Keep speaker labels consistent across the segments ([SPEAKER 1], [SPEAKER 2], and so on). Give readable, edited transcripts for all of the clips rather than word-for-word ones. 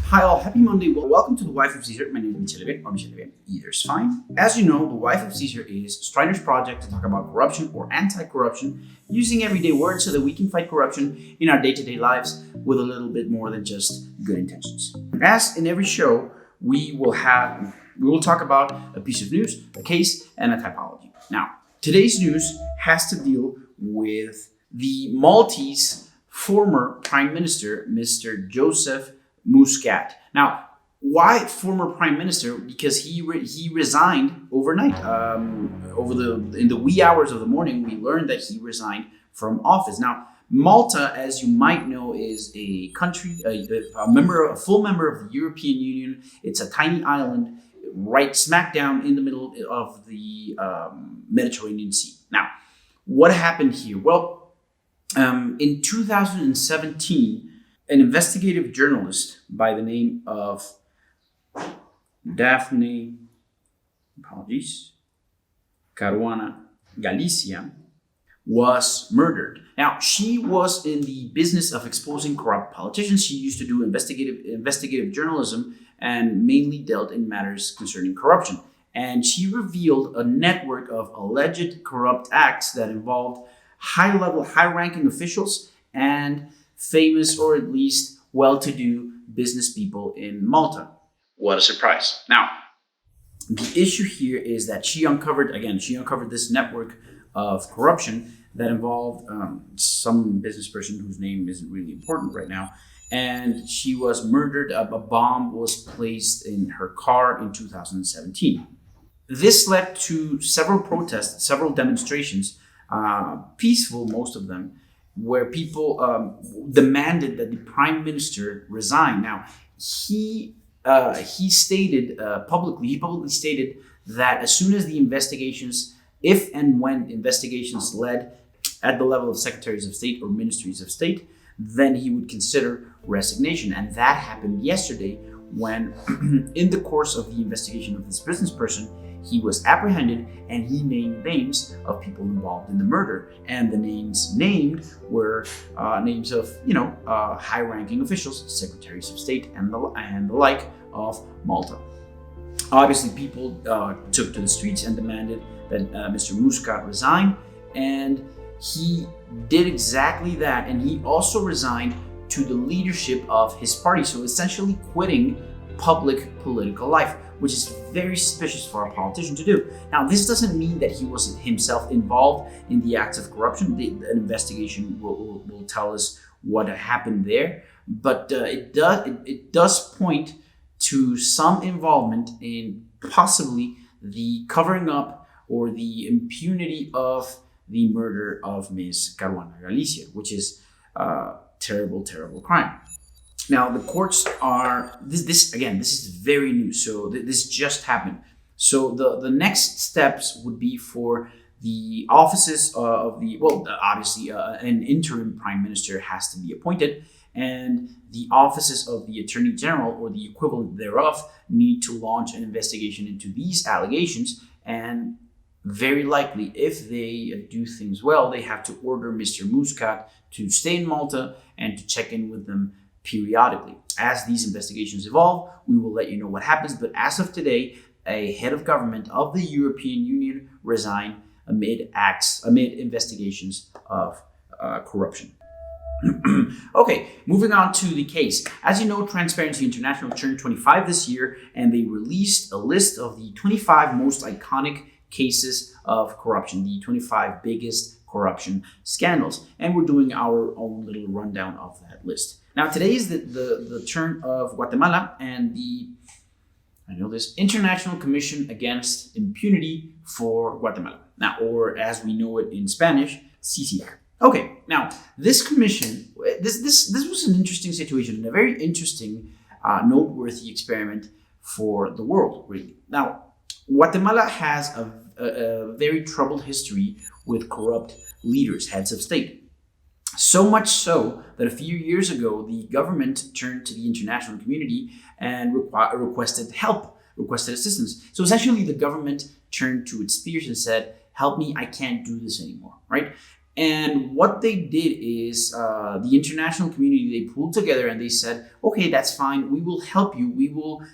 [SPEAKER 1] Hi all, happy Monday. Well, welcome to the Wife of Caesar. My name is Michele, or Michele, either's fine. As you know, the Wife of Caesar is Streiner's project to talk about corruption or anti-corruption, using everyday words so that we can fight corruption in our day-to-day lives with a little bit more than just good intentions. As in every show, we will talk about a piece of news, a case, and a typology. Now, today's news has to deal with the Maltese former Prime Minister, Mr. Joseph Muscat. Now, why former Prime Minister? Because he resigned overnight. In the wee hours of the morning, we learned that he resigned from office. Now, Malta, as you might know, is a country, a full member of the European Union. It's a tiny island right smack down in the middle of the Mediterranean Sea. Now, what happened here? Well, in 2017, an investigative journalist by the name of Daphne Caruana Galicia was murdered. Now, she was in the business of exposing corrupt politicians. She used to do investigative journalism and mainly dealt in matters concerning corruption. And she revealed a network of alleged corrupt acts that involved high-ranking officials and famous, or at least well-to-do business people in Malta. What a surprise. Now, the issue here is that she uncovered this network of corruption that involved some business person whose name isn't really important right now, and she was murdered. A bomb was placed in her car in 2017. This led to several protests, several demonstrations, peaceful, most of them, where people demanded that the Prime Minister resign. Now, he stated publicly stated that as soon as the investigations, if and when investigations led at the level of secretaries of state or ministries of state, then he would consider resignation. And that happened yesterday when, in the course of the investigation of this business person, he was apprehended and he named names of people involved in the murder. And the names named were names of, high-ranking officials, secretaries of state, and the like of Malta. Obviously, people took to the streets and demanded that Mr. Muscat resign. And he did exactly that. And he also resigned to the leadership of his party. So essentially quitting public political life, which is very suspicious for a politician to do. Now, this doesn't mean that he wasn't himself involved in the acts of corruption. An investigation will tell us what happened there, but it does point to some involvement in possibly the covering up or the impunity of the murder of Ms. Caruana Galicia, which is a terrible, terrible crime. Now, the courts are, this is very new, so this just happened. So the next steps would be for the offices of an interim Prime Minister has to be appointed, and the offices of the Attorney General or the equivalent thereof need to launch an investigation into these allegations. And very likely, if they do things well, they have to order Mr. Muscat to stay in Malta and to check in with them periodically. As these investigations evolve, we will let you know what happens. But as of today, a head of government of the European Union resigned amid investigations of corruption. Okay, moving on to the case. As you know, Transparency International turned 25 this year, and they released a list of the 25 most iconic cases of corruption, the 25 biggest corruption scandals. And we're doing our own little rundown of that list. Now, today is the turn of Guatemala and the International Commission Against Impunity for Guatemala. Now, or as we know it in Spanish, CICIG. Okay, now this commission, this was an interesting situation and a very interesting, noteworthy experiment for the world, really. Now, Guatemala has a very troubled history with corrupt leaders, heads of state. So much so that a few years ago, the government turned to the international community and requested help, requested assistance. So essentially, the government turned to its peers and said, help me, I can't do this anymore, right? And what they did is the international community, they pulled together and they said, okay, that's fine. We will help you. We will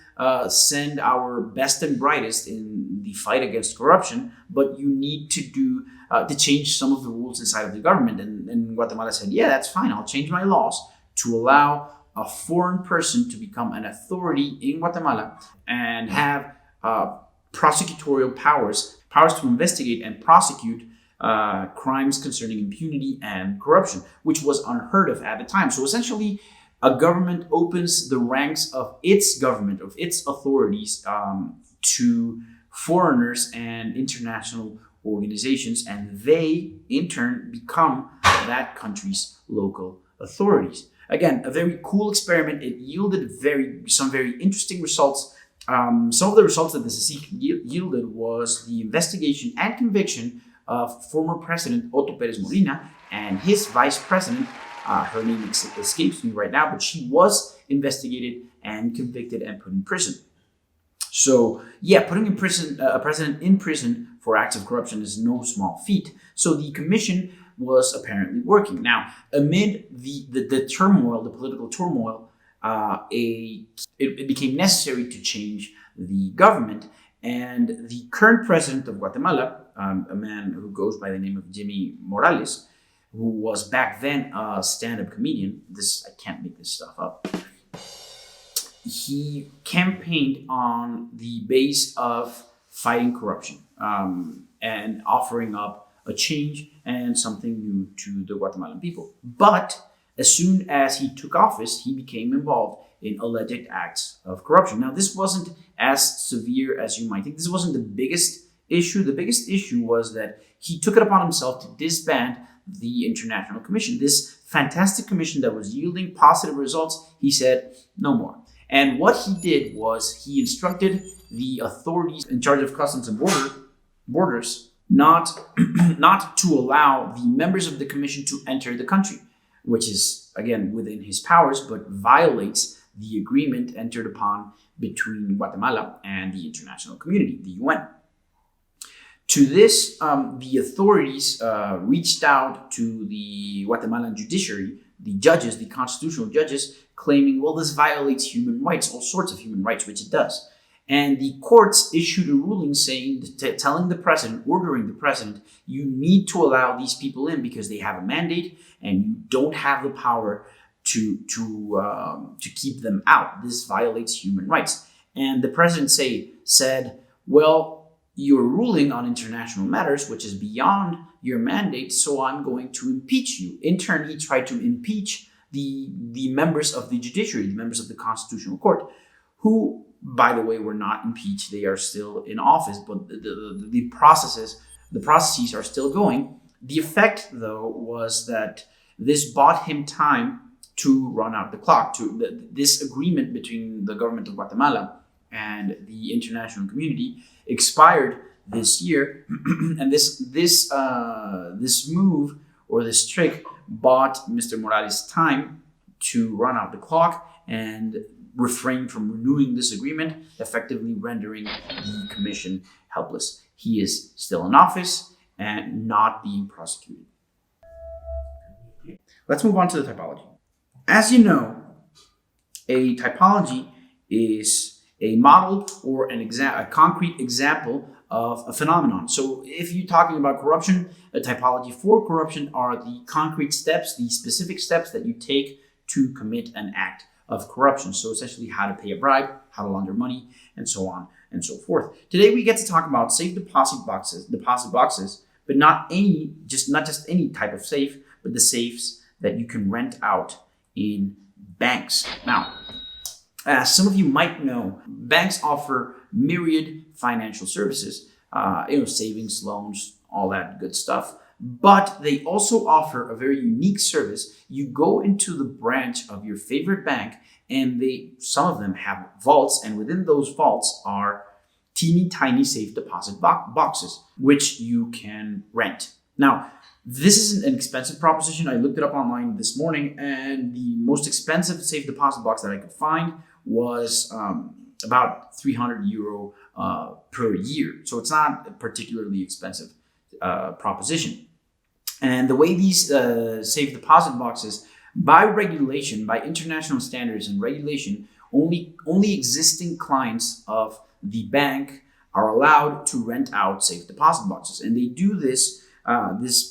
[SPEAKER 1] send our best and brightest in the fight against corruption, but you need to do to change some of the rules inside of the government. And Guatemala said, yeah, that's fine. I'll change my laws to allow a foreign person to become an authority in Guatemala and have prosecutorial powers to investigate and prosecute crimes concerning impunity and corruption, which was unheard of at the time. So essentially, a government opens the ranks of its government, of its authorities, to foreigners and international organizations, and they, in turn, become that country's local authorities. Again, a very cool experiment. It yielded some very interesting results. Some of the results that the CICIG yielded was the investigation and conviction of former President Otto Perez Molina and his vice president. Her name escapes me right now, but she was investigated and convicted and put in prison. So yeah, putting in prison a president in prison for acts of corruption is no small feat. So the commission was apparently working. Now, amid the turmoil, the political turmoil, it became necessary to change the government. And the current president of Guatemala, a man who goes by the name of Jimmy Morales, who was back then a stand-up comedian, I can't make this stuff up, he campaigned on the base of fighting corruption and offering up a change and something new to the Guatemalan people. But as soon as he took office, he became involved in alleged acts of corruption. Now, this wasn't as severe as you might think. This wasn't the biggest issue. The biggest issue was that he took it upon himself to disband the International Commission. This fantastic commission that was yielding positive results, he said, no more. And what he did was he instructed the authorities in charge of customs and borders not to allow the members of the commission to enter the country, which is, again, within his powers, but violates the agreement entered upon between Guatemala and the international community, the UN. To this, the authorities reached out to the Guatemalan judiciary, the judges, the constitutional judges, claiming, well, this violates human rights, all sorts of human rights, which it does. And the courts issued a ruling saying, telling the president, ordering the president, you need to allow these people in because they have a mandate and you don't have the power to keep them out. This violates human rights. And the president said, well, you're ruling on international matters, which is beyond your mandate, so I'm going to impeach you. In turn, he tried to impeach the members of the judiciary, the members of the Constitutional Court, who, by the way, were not impeached. They are still in office, but the processes are still going. The effect, though, was that this bought him time to run out the clock. This agreement between the government of Guatemala and the international community expired this year, and this move or this trick bought Mr. Morales time to run out the clock and refrain from renewing this agreement, effectively rendering the commission helpless. He is still in office and not being prosecuted. Let's move on to the typology. As you know, a typology is a model or a concrete example of a phenomenon. So if you're talking about corruption, a typology for corruption are the concrete steps, the specific steps that you take to commit an act of corruption. So essentially how to pay a bribe, how to launder money, and so on and so forth. Today we get to talk about safe deposit boxes, but not just any type of safe, but the safes that you can rent out in banks. Now, as some of you might know, banks offer myriad financial services, savings, loans, all that good stuff. But they also offer a very unique service. You go into the branch of your favorite bank, and some of them have vaults, and within those vaults are teeny tiny safe deposit boxes, which you can rent. Now, this isn't an expensive proposition. I looked it up online this morning, and the most expensive safe deposit box that I could find was about €300 per year. So it's not a particularly expensive proposition. And the way these safe deposit boxes, by regulation, by international standards and regulation, only existing clients of the bank are allowed to rent out safe deposit boxes. And they do this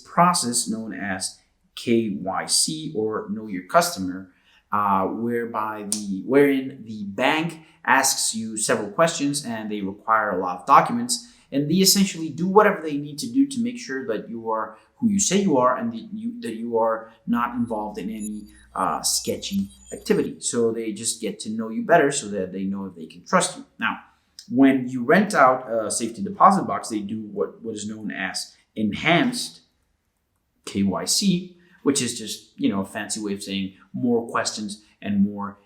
[SPEAKER 1] process known as KYC, or Know Your Customer, wherein the bank asks you several questions and they require a lot of documents, and they essentially do whatever they need to do to make sure that you are who you say you are, and that you are not involved in any sketchy activity. So they just get to know you better so that they know if they can trust you. Now, when you rent out a safety deposit box, they do what is known as enhanced KYC, which is just, a fancy way of saying more questions and more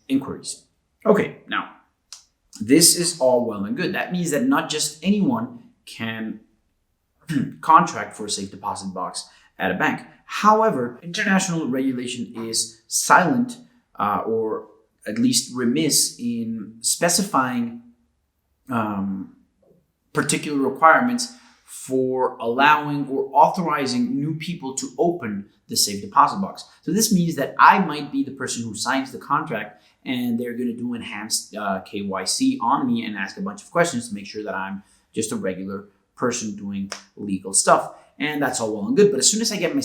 [SPEAKER 1] inquiries. Okay, now, this is all well and good. That means that not just anyone can contract for a safe deposit box at a bank. However, international regulation is silent, or at least remiss in specifying particular requirements for allowing or authorizing new people to open the safe deposit box. So this means that I might be the person who signs the contract, and they're going to do enhanced KYC on me and ask a bunch of questions to make sure that I'm just a regular person doing legal stuff. And that's all well and good. But as soon as I get my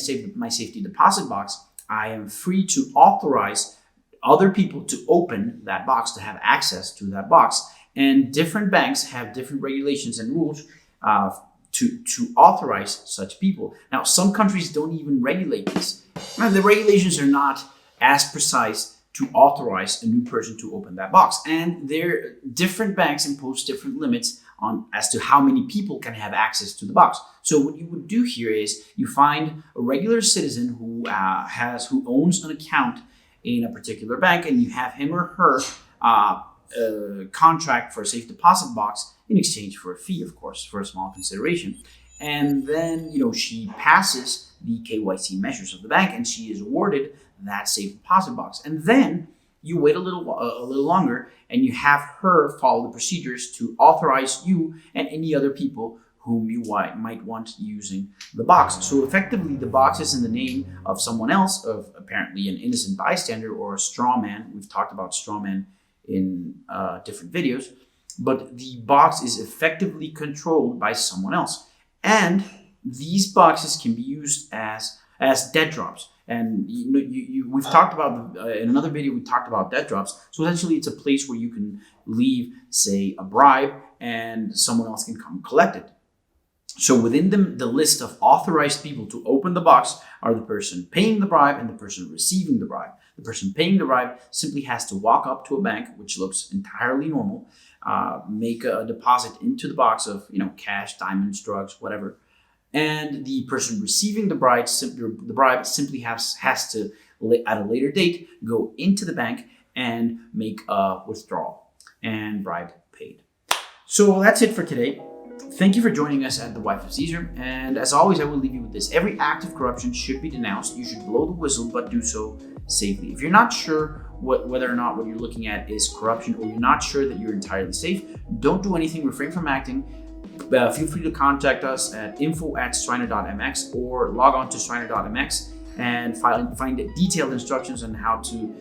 [SPEAKER 1] safety deposit box, I am free to authorize other people to open that box, to have access to that box. And different banks have different regulations and rules to authorize such people. Now, some countries don't even regulate this. Now, the regulations are not as precise to authorize a new person to open that box. And different banks impose different limits as to how many people can have access to the box. So what you would do here is you find a regular citizen who owns an account in a particular bank, and you have him or her contract for a safe deposit box in exchange for a fee, of course, for a small consideration. And then, she passes the KYC measures of the bank, and she is awarded that safe deposit box. And then you wait a little longer, and you have her follow the procedures to authorize you and any other people whom you might want using the box. So effectively, the box is in the name of someone else, of apparently an innocent bystander or a straw man. We've talked about straw man in different videos, but the box is effectively controlled by someone else. And these boxes can be used as debt drops. And we've talked about, in another video, we talked about debt drops. So essentially, it's a place where you can leave, say, a bribe, and someone else can come collect it. So within the list of authorized people to open the box are the person paying the bribe and the person receiving the bribe. The person paying the bribe simply has to walk up to a bank, which looks entirely normal, make a deposit into the box of cash, diamonds, drugs, whatever. And the person receiving the bribe simply has to, at a later date, go into the bank and make a withdrawal, and bribe paid. So that's it for today. Thank you for joining us at The Wife of Caesar. And as always, I will leave you with this. Every act of corruption should be denounced. You should blow the whistle, but do so safely. If you're not sure whether or not what you're looking at is corruption, or you're not sure that you're entirely safe, don't do anything. Refrain from acting. Feel free to contact us at info@streiner.mx, or log on to streiner.mx and find detailed instructions on how to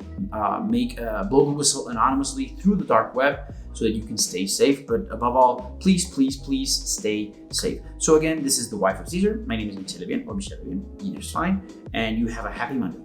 [SPEAKER 1] blow the whistle anonymously through the dark web so that you can stay safe. But above all, please, please, please stay safe. So again, this is The Wife of Caesar. My name is Michele Bien, or Michele Bien, either's fine. And you have a happy Monday.